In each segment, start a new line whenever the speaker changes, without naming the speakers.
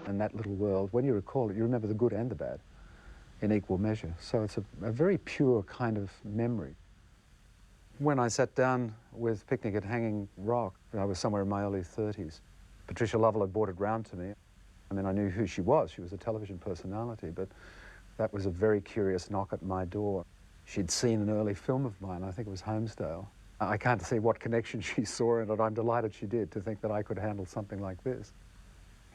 And that little world, when you recall it, you remember the good and the bad in equal measure. So it's a very pure kind of memory. When I sat down with Picnic at Hanging Rock, I was somewhere in my early 30s. Patricia Lovell had brought it round to me. I mean, I knew who she was. She was a television personality, but that was a very curious knock at my door. She'd seen an early film of mine, I think it was Homesdale. I can't see what connection she saw in it. I'm delighted she did, to think that I could handle something like this.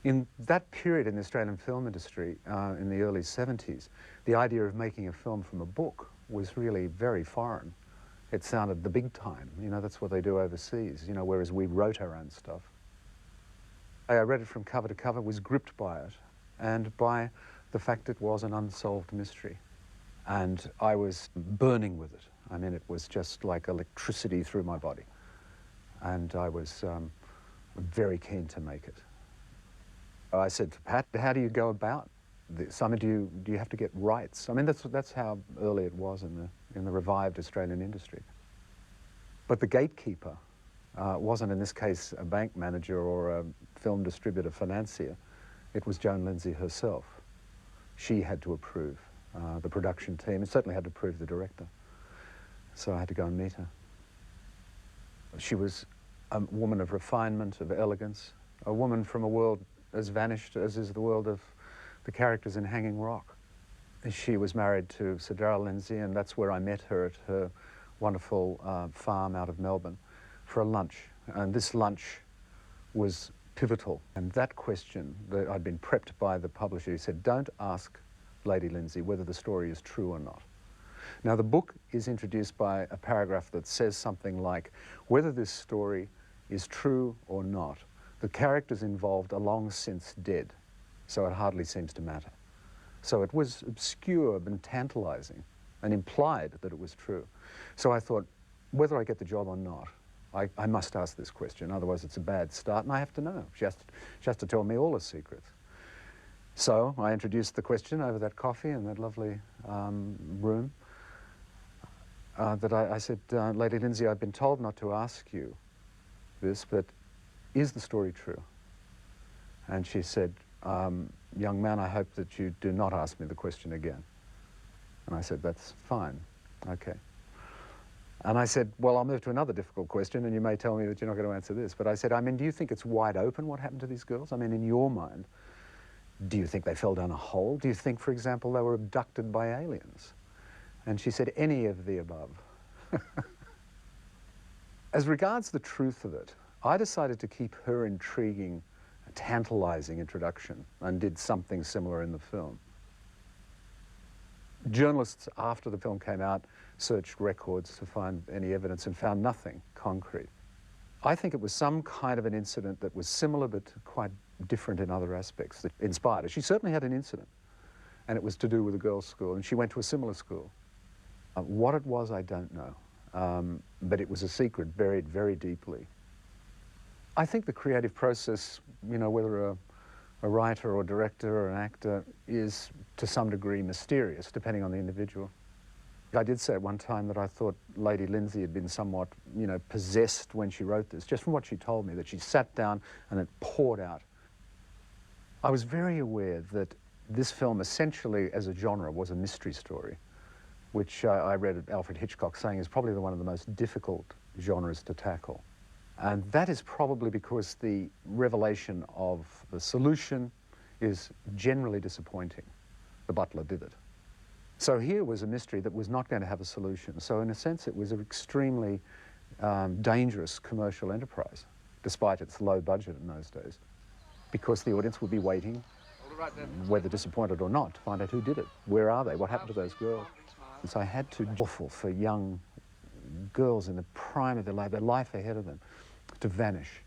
In that period in the Australian film industry, in the early 70s, the idea of making a film from a book was really very foreign. It sounded the big time, you know, that's what they do overseas, you know, whereas we wrote our own stuff. I read it from cover to cover, was gripped by it, and by the fact it was an unsolved mystery. And I was burning with it. I mean, it was just like electricity through my body. And I was very keen to make it. I said to Pat, how do you go about this? I mean, do you have to get rights? I mean, that's how early it was in the revived Australian industry. But the gatekeeper wasn't, in this case, a bank manager or a film distributor financier. It was Joan Lindsay herself. She had to approve the production team, and certainly had to approve the director. So I had to go and meet her. She was a woman of refinement, of elegance, a woman from a world as vanished as is the world of the characters in Hanging Rock. She was married to Sir Darrell Lindsay, and that's where I met her, at her wonderful farm out of Melbourne, for a lunch. And this lunch was pivotal. And that question, that I'd been prepped by the publisher, he said, don't ask Lady Lindsay whether the story is true or not. Now, the book is introduced by a paragraph that says something like, whether this story is true or not, the characters involved are long since dead, so it hardly seems to matter. So it was obscure and tantalizing, and implied that it was true. So I thought, whether I get the job or not, I must ask this question, otherwise it's a bad start, and I have to know. She has to tell me all the secrets. So I introduced the question over that coffee in that lovely room. I said, Lady Lindsay, I've been told not to ask you this, but is the story true? And she said, young man, I hope that you do not ask me the question again. And I said, that's fine, okay. And I said, well, I'll move to another difficult question, and you may tell me that you're not going to answer this. But I said, I mean, do you think it's wide open what happened to these girls? I mean, in your mind, do you think they fell down a hole? Do you think, for example, they were abducted by aliens? And she said, any of the above. As regards the truth of it, I decided to keep her intriguing, tantalizing introduction, and did something similar in the film. Journalists, after the film came out, searched records to find any evidence and found nothing concrete. I think it was some kind of an incident that was similar but quite different in other aspects that inspired her. She certainly had an incident, and it was to do with a girls' school, and she went to a similar school. What it was, I don't know, but it was a secret buried very deeply. I think the creative process, you know, whether a writer or director or an actor, is to some degree mysterious, depending on the individual. I did say at one time that I thought Lady Lindsay had been somewhat, you know, possessed when she wrote this, just from what she told me, that she sat down and it poured out. I was very aware that this film essentially, as a genre, was a mystery story, which I read Alfred Hitchcock saying is probably one of the most difficult genres to tackle. And that is probably because the revelation of the solution is generally disappointing. The Butler did it. So here was a mystery that was not going to have a solution. So in a sense, it was an extremely dangerous commercial enterprise, despite its low budget in those days, because the audience would be waiting, whether disappointed or not, to find out who did it. Where are they? What happened to those girls? And so I had to awful for young girls in the prime of their life ahead of them, to vanish.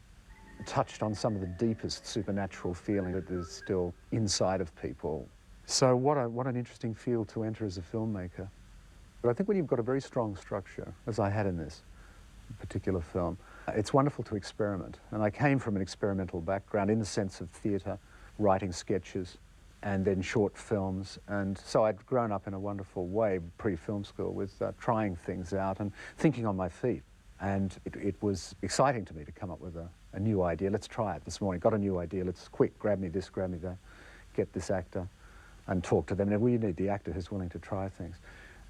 Touched on some of the deepest supernatural feeling that is still inside of people. So what an interesting field to enter as a filmmaker. But I think when you've got a very strong structure, as I had in this particular film, it's wonderful to experiment. And I came from an experimental background in the sense of theatre, writing sketches, and then short films. And so I'd grown up in a wonderful way, pre-film school, with trying things out and thinking on my feet. And it was exciting to me to come up with a new idea. Let's try it this morning. Got a new idea. Let's quick, grab me this, grab me that, get this actor and talk to them. Now, we need the actor who's willing to try things.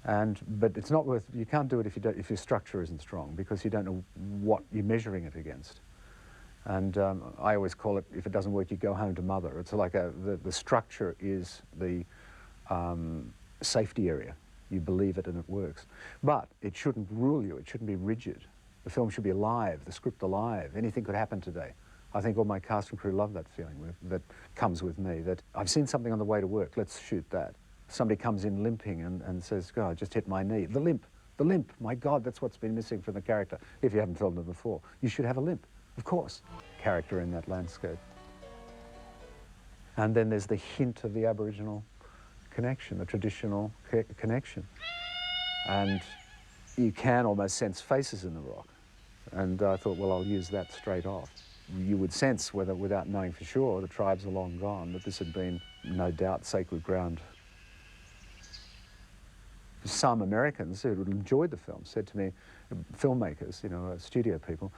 But it's not worth, you can't do it if your structure isn't strong, because you don't know what you're measuring it against. And I always call it, if it doesn't work, you go home to mother. It's like the structure is the safety area. You believe it and it works. But it shouldn't rule you. It shouldn't be rigid. The film should be alive, the script alive. Anything could happen today. I think all my cast and crew love that feeling that comes with me, that I've seen something on the way to work, let's shoot that. Somebody comes in limping and says, God, I just hit my knee. The limp, my God, that's what's been missing from the character. If you haven't filmed it before, you should have a limp, of course. Character in that landscape. And then there's the hint of the Aboriginal connection, the traditional connection. And you can almost sense faces in the rock. And I thought, well, I'll use that straight off. You would sense, without knowing for sure, the tribes are long gone, that this had been, no doubt, sacred ground. Some Americans who had enjoyed the film said to me, filmmakers, you know, studio people,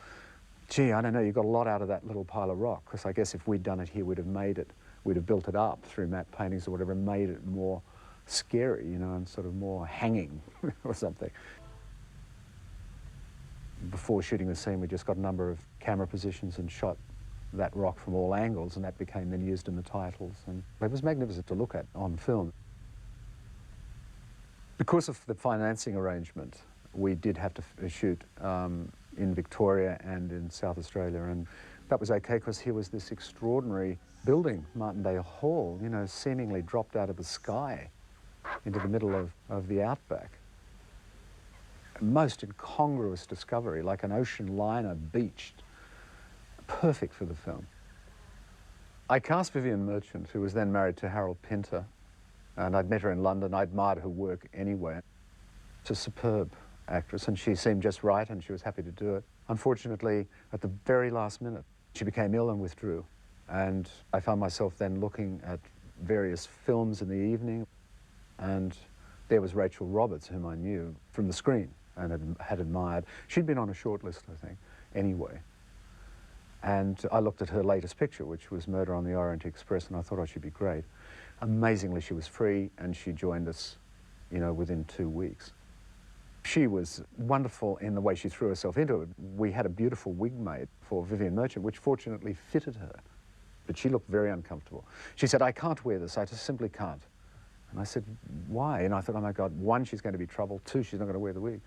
gee, I don't know, you got a lot out of that little pile of rock, because I guess if we'd done it here, we'd have built it up through matte paintings or whatever, and made it more scary, you know, and sort of more hanging or something. Before shooting the scene, we just got a number of camera positions and shot that rock from all angles, and that became then used in the titles. And it was magnificent to look at on film. Because of the financing arrangement, we did have to shoot in Victoria and in South Australia, and that was okay because here was this extraordinary building, Martindale Hall, you know, seemingly dropped out of the sky into the middle of the outback. A most incongruous discovery, like an ocean liner beached, perfect for the film. I cast Vivean Merchant, who was then married to Harold Pinter, and I'd met her in London. I admired her work anyway. She's a superb actress, and she seemed just right, and she was happy to do it. Unfortunately, at the very last minute, she became ill and withdrew. And I found myself then looking at various films in the evening, and there was Rachel Roberts, whom I knew from the screen and had admired. She'd been on a short list, I think, anyway. And I looked at her latest picture, which was Murder on the Orient Express, and I thought, oh, she'd be great. Amazingly, she was free, and she joined us, you know, within 2 weeks. She was wonderful in the way she threw herself into it. We had a beautiful wig made for Vivean Merchant, which fortunately fitted her, but she looked very uncomfortable. She said, I can't wear this, I just simply can't. And I said, why? And I thought, oh my God, one, she's going to be trouble, two, she's not going to wear the wig.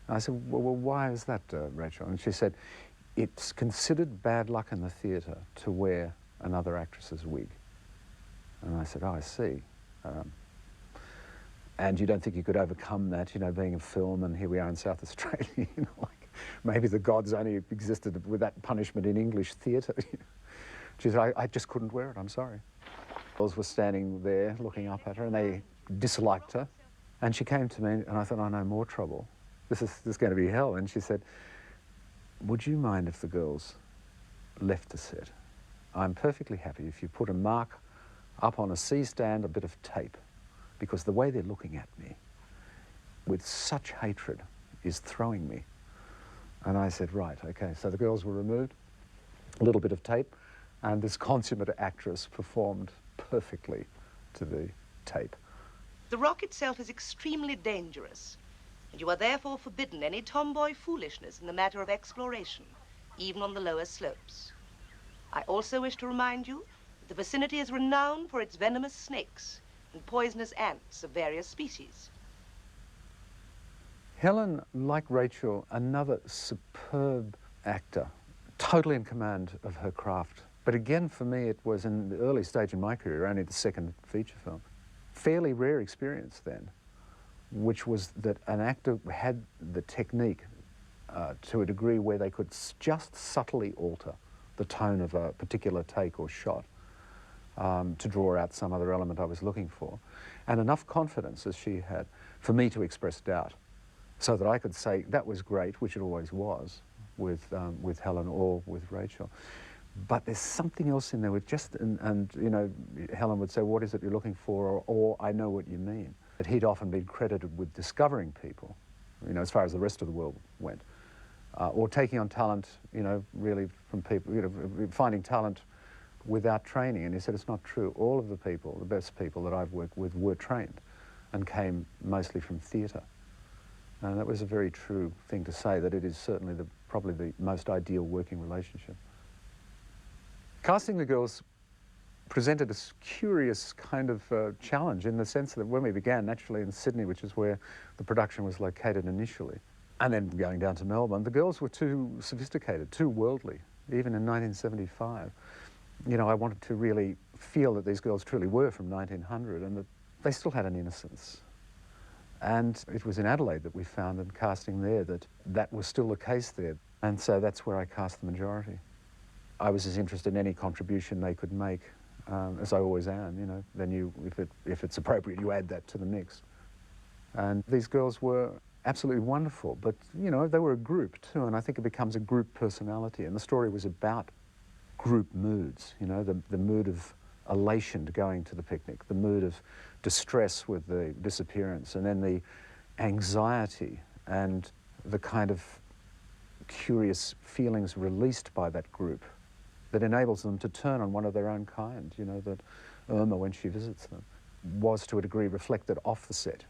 And I said, well why is that, Rachel? And she said, it's considered bad luck in the theatre to wear another actress's wig. And I said, oh, I see. And you don't think you could overcome that, you know, being a film, and here we are in South Australia, you know, like maybe the gods only existed with that punishment in English theatre. She said, I just couldn't wear it, I'm sorry. Girls were standing there looking up at her, and they disliked her. And she came to me, and I thought, oh no, more trouble. This is going to be hell. And she said, would you mind if the girls left the set? I'm perfectly happy if you put a mark up on a C-stand, a bit of tape, because the way they're looking at me with such hatred is throwing me. And I said, right, okay. So the girls were removed, a little bit of tape, and this consummate actress performed perfectly to the tape.
The rock itself is extremely dangerous, and you are therefore forbidden any tomboy foolishness in the matter of exploration, even on the lower slopes. I also wish to remind you that the vicinity is renowned for its venomous snakes and poisonous ants of various species.
Helen, like Rachel, another superb actor, totally in command of her craft. But again, for me, it was in the early stage in my career, only the second feature film. Fairly rare experience then, which was that an actor had the technique to a degree where they could just subtly alter the tone of a particular take or shot to draw out some other element I was looking for. And enough confidence, as she had, for me to express doubt, so that I could say, that was great, which it always was, with Helen or with Rachel. But there's something else in there with just, and you know, Helen would say, what is it you're looking for? Or I know what you mean. But he'd often been credited with discovering people, you know, as far as the rest of the world went, or taking on talent, you know, really from people, you know, finding talent without training. And he said, it's not true. All of the people, the best people that I've worked with were trained and came mostly from theatre. And that was a very true thing to say, that it is certainly probably the most ideal working relationship. Casting the girls presented a curious kind of challenge, in the sense that when we began, naturally in Sydney, which is where the production was located initially, and then going down to Melbourne, the girls were too sophisticated, too worldly, even in 1975. You know, I wanted to really feel that these girls truly were from 1900 and that they still had an innocence. And it was in Adelaide that we found, in casting there, that that was still the case there. And so that's where I cast the majority. I was as interested in any contribution they could make, as I always am, you know. Then if it's appropriate, you add that to the mix. And these girls were absolutely wonderful, but, you know, they were a group too, and I think it becomes a group personality. And the story was about group moods, you know, the mood of elation to going to the picnic, the mood of distress with the disappearance, and then the anxiety and the kind of curious feelings released by that group that enables them to turn on one of their own kind, you know, that Irma, when she visits them, was to a degree reflected off the set.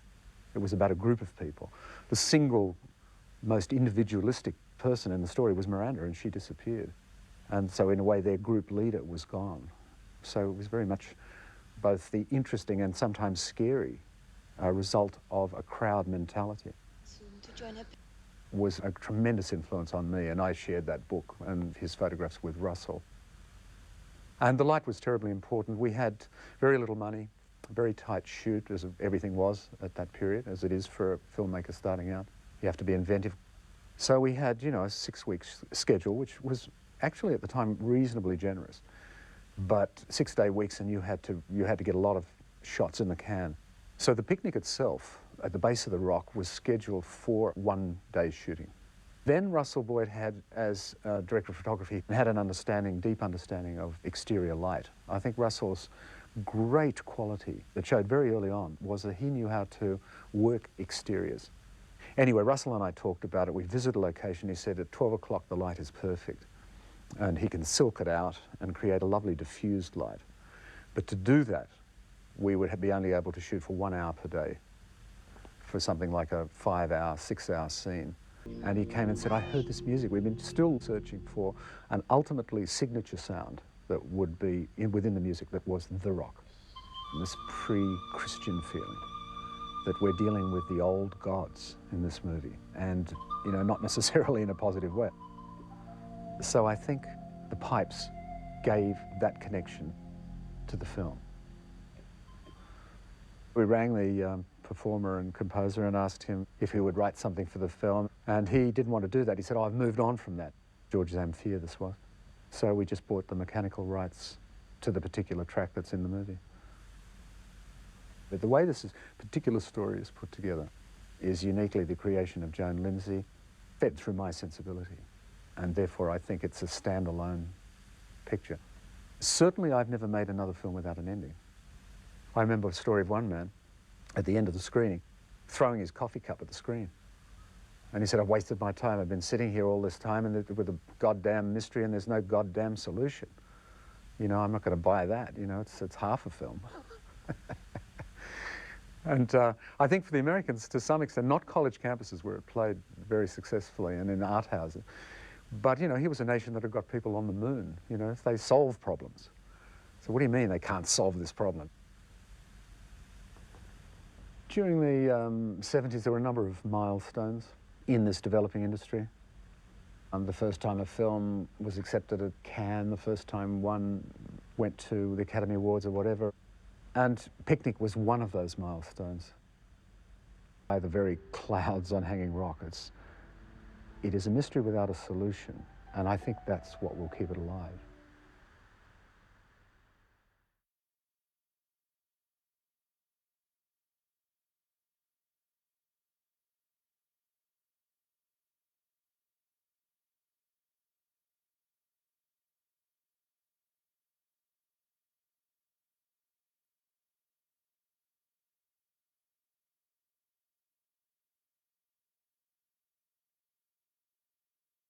It was about a group of people. The single most individualistic person in the story was Miranda, and she disappeared. And so in a way their group leader was gone. So it was very much both the interesting and sometimes scary result of a crowd mentality. Was a tremendous influence on me, and I shared that book and his photographs with Russell. And the light was terribly important. We had very little money, a very tight shoot, as everything was at that period, as it is for a filmmaker starting out. You have to be inventive. So we had, you know, a 6-week schedule, which was actually at the time reasonably generous, but 6-day weeks, and you had to get a lot of shots in the can. So the picnic itself at the base of the rock was scheduled for 1 day's shooting. Then Russell Boyd had, as director of photography, had an understanding, deep understanding of exterior light. I think Russell's great quality that showed very early on was that he knew how to work exteriors. Anyway, Russell and I talked about it. We visited a location. He said at 12 o'clock the light is perfect, and he can silk it out and create a lovely diffused light. But to do that, we would be only able to shoot for 1 hour per day for something like a 5-hour, 6-hour scene. And he came and said, I heard this music. We've been still searching for an ultimately signature sound that would be within the music that was the rock. And this pre-Christian feeling that we're dealing with the old gods in this movie, and, you know, not necessarily in a positive way. So I think the pipes gave that connection to the film. We rang the performer and composer and asked him if he would write something for the film, and he didn't want to do that. He said, oh, I've moved on from that. George Zamfir, this was. So we just bought the mechanical rights to the particular track that's in the movie. But the way this particular story is put together is uniquely the creation of Joan Lindsay, fed through my sensibility. And therefore I think it's a standalone picture. Certainly I've never made another film without an ending. I remember a story of one man at the end of the screening throwing his coffee cup at the screen. And he said, I've wasted my time. I've been sitting here all this time and with a goddamn mystery, and there's no goddamn solution. You know, I'm not going to buy that. You know, it's half a film. And I think for the Americans, to some extent, not college campuses where it played very successfully and in art houses, but, you know, he was a nation that had got people on the moon. You know, they solve problems. So what do you mean they can't solve this problem? During the 70s, there were a number of milestones in this developing industry. The first time a film was accepted at Cannes, the first time one went to the Academy Awards or whatever. And Picnic was one of those milestones. By the very clouds on Hanging Rock, it is a mystery without a solution, and I think that's what will keep it alive.